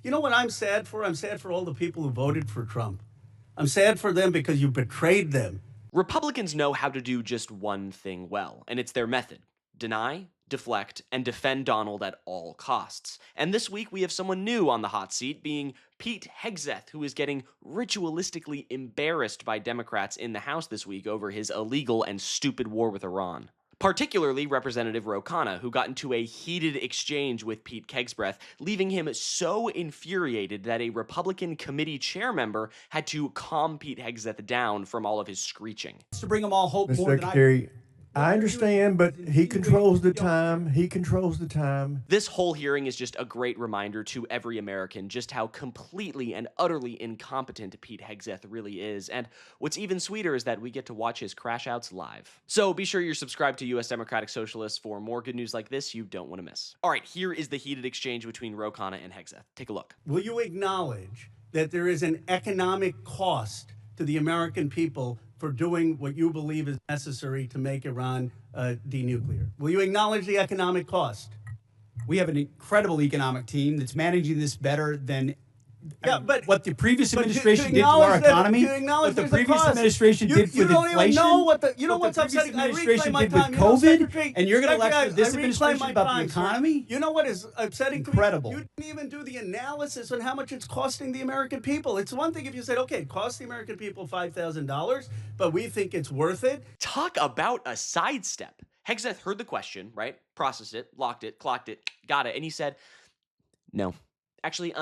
You know what I'm sad for? I'm sad for all the people who voted for Trump. I'm sad for them because you betrayed them. Republicans know how to do just one thing well, and it's their method: deny, deflect, and defend Donald at all costs. And this week we have someone new on the hot seat, being Pete Hegseth, who is getting ritualistically embarrassed by Democrats in the House this week over his illegal and stupid war with Iran. Particularly Representative Roana, who got into a heated exchange with Pete Hegseth, leaving him so infuriated that a Republican committee chair member had to calm Pete Hegseth down from all of his screeching. To bring them all hope Mr. more than Secretary, I understand, but he controls the time. He controls the time. This whole hearing is just a great reminder to every American just how completely and utterly incompetent Pete Hegseth really is. And what's even sweeter is that we get to watch his crash outs live. So be sure you're subscribed to US Democratic Socialists for more good news like this you don't want to miss. All right, here is the heated exchange between Roana and Hegseth. Take a look. Will you acknowledge that there is an economic cost to the American people for doing what you believe is necessary to make Iran denuclear? Will you acknowledge the economic cost? We have an incredible economic team that's managing this better than what the previous but administration did to our economy, what the previous administration did for don't inflation, even know what the what's upsetting. the administration did with COVID, and you're going to lecture this administration about the economy? You know what is upsetting? Incredible. You didn't even do the analysis on how much it's costing the American people. It's one thing if you said, okay, it costs the American people $5,000, but we think it's worth it. Talk about a sidestep. Hegseth heard the question, right? Processed it, locked it, clocked it, got it, and he said, "No, actually,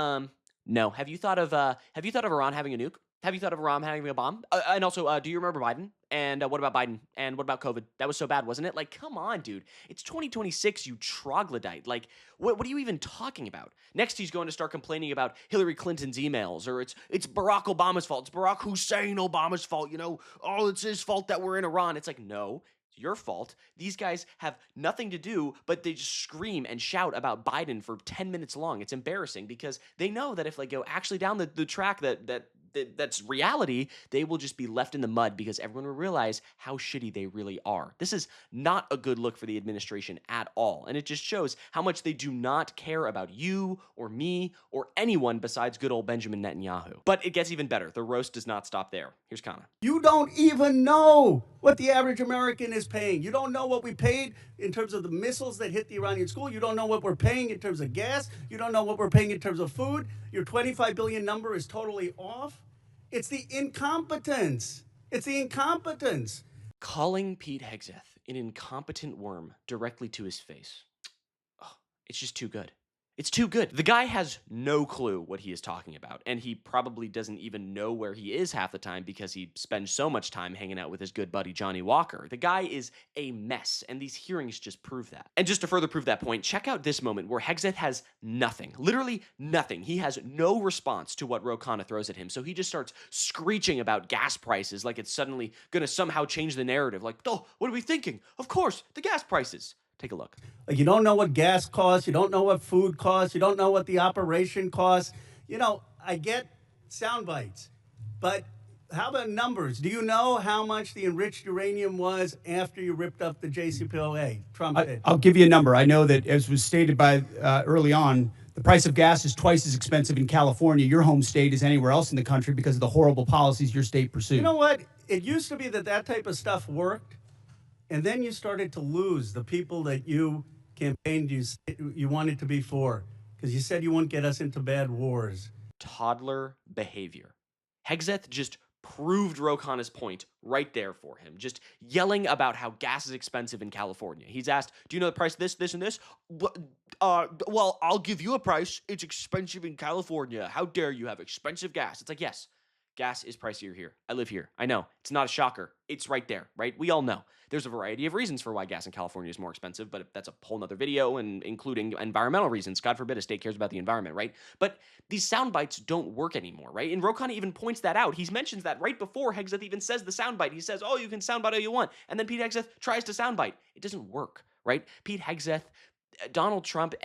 no. Have you thought of Iran having a nuke? Have you thought of Iran having a bomb? And also, do you remember Biden? And what about Biden? And what about COVID? That was so bad, wasn't it? Like, come on, dude. It's 2026, you troglodyte. Like, what are you even talking about? Next, he's going to start complaining about Hillary Clinton's emails, or it's Barack Obama's fault. It's Barack Hussein Obama's fault. You know, oh, it's his fault that we're in Iran. It's like, no. Your fault. These guys have nothing to do but they just scream and shout about Biden for 10 minutes long. It's embarrassing because they know that if they go actually down the track that's reality, they will just be left in the mud because everyone will realize how shitty they really are. This is not a good look for the administration at all, and it just shows how much they do not care about you or me or anyone besides good old Benjamin Netanyahu. But it gets even better. The roast does not stop there. Here's Kana. You don't even know what the average American is paying. You don't know what we paid in terms of the missiles that hit the Iranian school. You don't know what we're paying in terms of gas. You don't know what we're paying in terms of food. Your 25 billion number is totally off. It's the incompetence. It's the incompetence. Calling Pete Hegseth an incompetent worm directly to his face. Oh, it's just too good. It's too good. The guy has no clue what he is talking about, and he probably doesn't even know where he is half the time because he spends so much time hanging out with his good buddy Johnny Walker. The guy is a mess, and these hearings just prove that. And just to further prove that point, check out this moment where Hegseth has nothing, literally nothing. He has no response to what Roana throws at him, so he just starts screeching about gas prices like it's suddenly going to somehow change the narrative. Like, oh, what are we thinking? Of course, the gas prices. Take a look. Like, you don't know what gas costs. You don't know what food costs. You don't know what the operation costs. You know, I get sound bites, but how about numbers? Do you know how much the enriched uranium was after you ripped up the JCPOA? Trump did. I'll give you a number. I know that, as was stated by early on, the price of gas is twice as expensive in California, your home state, as anywhere else in the country because of the horrible policies your state pursued. You know what? It used to be that type of stuff worked. And then you started to lose the people that you campaigned you wanted to be for, because you said you wouldn't get us into bad wars. Toddler behavior. Hegseth just proved Roana's point right there for him, just yelling about how gas is expensive in California. He's asked, do you know the price of this, this, and this? Well, I'll give you a price. It's expensive in California. How dare you have expensive gas? It's like, yes, gas is pricier here. I live here. I know. It's not a shocker. It's right there, right? We all know. There's a variety of reasons for why gas in California is more expensive, but that's a whole nother video, and including environmental reasons. God forbid a state cares about the environment, right? But these sound bites don't work anymore, right? And Roana even points that out. He mentions that right before Hegseth even says the soundbite. He says, oh, you can soundbite all you want. And then Pete Hegseth tries to soundbite. It doesn't work, right? Pete Hegseth, Donald Trump,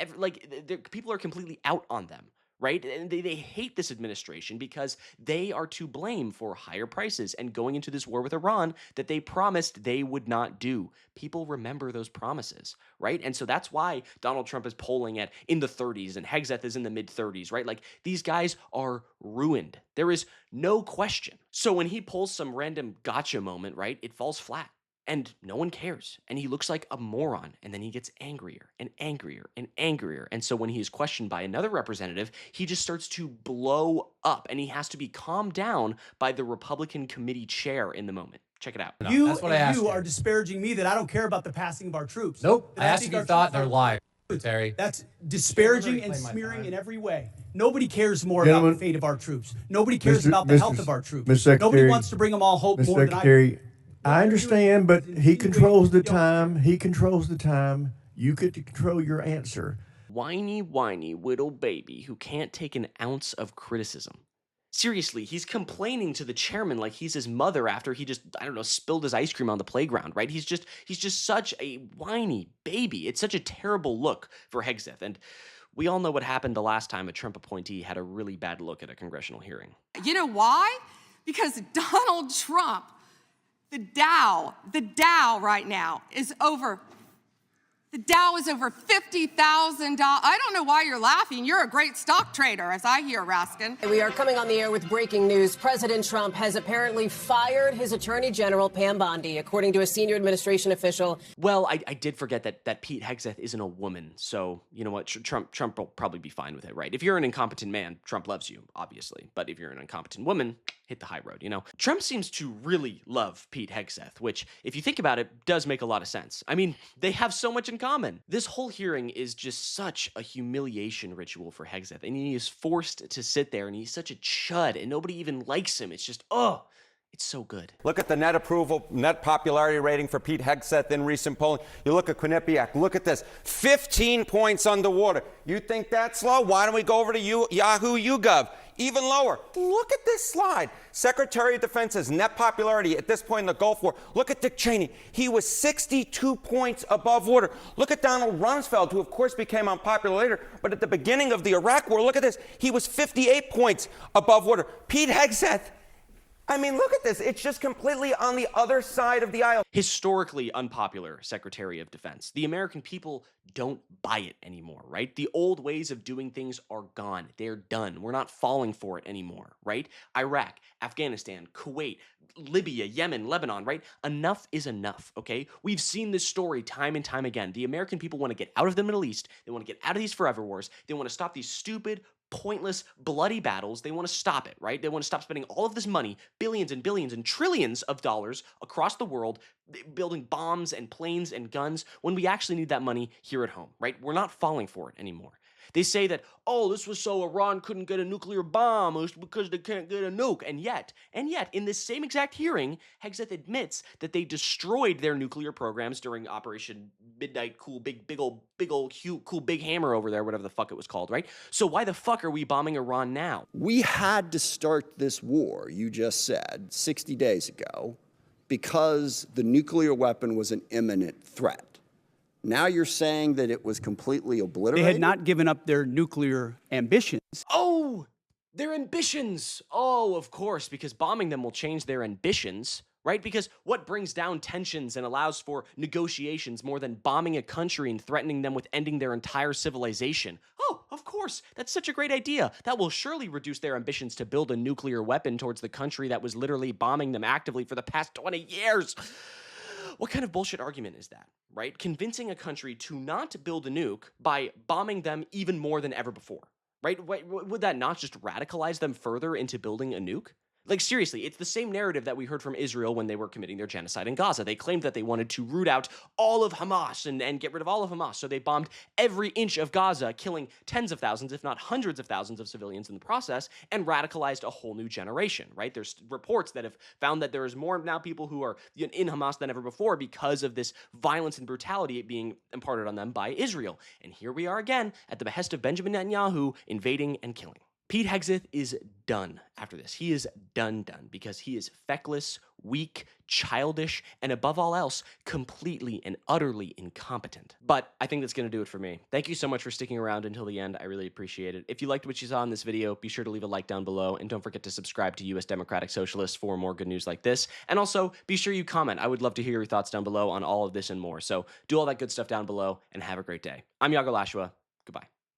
people are completely out on them. right? And they hate this administration because they are to blame for higher prices and going into this war with Iran that they promised they would not do. People remember those promises, right? And so that's why Donald Trump is polling at in the 30s and Hegseth is in the mid 30s, right? Like these guys are ruined. There is no question. So when he pulls some random gotcha moment, right, it falls flat. And no one cares. And he looks like a moron. And then he gets angrier and angrier and angrier. And so when he is questioned by another representative, he just starts to blow up. And he has to be calmed down by the Republican committee chair in the moment. Check it out. You That's what I asked you you. are disparaging me that I don't care about the passing of our troops. Nope. That I asked think if you our thought troops they're are- lying, Terry. That's disparaging and Reclaim my smearing time. in every way. Nobody cares more Gentlemen, about the fate of our troops. Nobody cares Mr. about the health of our troops. Mr. Secretary, Nobody wants to bring them all hope Mr. more than I Secretary, do. I understand, but he controls the time. He controls the time. You get to control your answer. Whiny, whiny little baby who can't take an ounce of criticism. Seriously, he's complaining to the chairman like he's his mother after he just, I don't know, spilled his ice cream on the playground, right? He's just such a whiny baby. It's such a terrible look for Hegseth. And we all know what happened the last time a Trump appointee had a really bad look at a congressional hearing. You know why? Because Donald Trump, the Dow right now is over. The Dow is over $50,000. I don't know why you're laughing. You're a great stock trader, as I hear, Raskin. We are coming on the air with breaking news. President Trump has apparently fired his Attorney General, Pam Bondi, according to a senior administration official. Well, I did forget that Pete Hegseth isn't a woman, so you know what? Trump will probably be fine with it, right? If you're an incompetent man, Trump loves you, obviously. But if you're an incompetent woman, hit the high road, you know? Trump seems to really love Pete Hegseth, which, if you think about it, does make a lot of sense. I mean, they have so much in common. This whole hearing is just such a humiliation ritual for Hegseth, and he is forced to sit there, and he's such a chud, and nobody even likes him. It's just, oh, it's so good. Look at the net popularity rating for Pete Hegseth in recent polling. You look at Quinnipiac, look at this, 15 points underwater. You think that's low? Why don't we go over to Yahoo YouGov? Even lower. Look at this slide. Secretary of Defense's net popularity at this point in the Gulf War. Look at Dick Cheney. He was 62 points above water. Look at Donald Rumsfeld, who of course became unpopular later, but at the beginning of the Iraq War, look at this. He was 58 points above water. Pete Hegseth, I mean, look at this. It's just completely on the other side of the aisle. Historically unpopular Secretary of Defense. The American people don't buy it anymore, right? The old ways of doing things are gone. They're done. We're not falling for it anymore, right? Iraq, Afghanistan, Kuwait, Libya, Yemen, Lebanon, right? Enough is enough, okay? We've seen this story time and time again. The American people want to get out of the Middle East. They want to get out of these forever wars. They want to stop these stupid, pointless, bloody battles. They want to stop it, right? They want to stop spending all of this money, billions and billions and trillions of dollars across the world, building bombs and planes and guns when we actually need that money here at home, right? We're not falling for it anymore. They say that, oh, this was so Iran couldn't get a nuclear bomb, it was because they can't get a nuke. And yet, in this same exact hearing, Hegseth admits that they destroyed their nuclear programs during Operation Midnight Cool Big Hammer over there, whatever the fuck it was called, right? So why the fuck are we bombing Iran now? We had to start this war, you just said, 60 days ago, because the nuclear weapon was an imminent threat. Now you're saying that it was completely obliterated? They had not given up their nuclear ambitions. Oh, their ambitions. Oh, of course, because bombing them will change their ambitions, right? Because what brings down tensions and allows for negotiations more than bombing a country and threatening them with ending their entire civilization? Oh, of course, that's such a great idea. That will surely reduce their ambitions to build a nuclear weapon towards the country that was literally bombing them actively for the past 20 years. What kind of bullshit argument is that, right? Convincing a country to not build a nuke by bombing them even more than ever before, right? Would that not just radicalize them further into building a nuke? Like, seriously, it's the same narrative that we heard from Israel when they were committing their genocide in Gaza. They claimed that they wanted to root out all of Hamas and get rid of all of Hamas. So they bombed every inch of Gaza, killing tens of thousands, if not hundreds of thousands of civilians in the process, and radicalized a whole new generation, right? There's reports that have found that there is more now people who are in Hamas than ever before because of this violence and brutality being imparted on them by Israel. And here we are again at the behest of Benjamin Netanyahu invading and killing. Pete Hegseth is done after this. He is done because he is feckless, weak, childish, and above all else, completely and utterly incompetent. But I think that's going to do it for me. Thank you so much for sticking around until the end. I really appreciate it. If you liked what you saw in this video, be sure to leave a like down below, and don't forget to subscribe to US Democratic Socialists for more good news like this. And also, be sure you comment. I would love to hear your thoughts down below on all of this and more. So do all that good stuff down below, and have a great day. I'm Iago Lashua. Goodbye.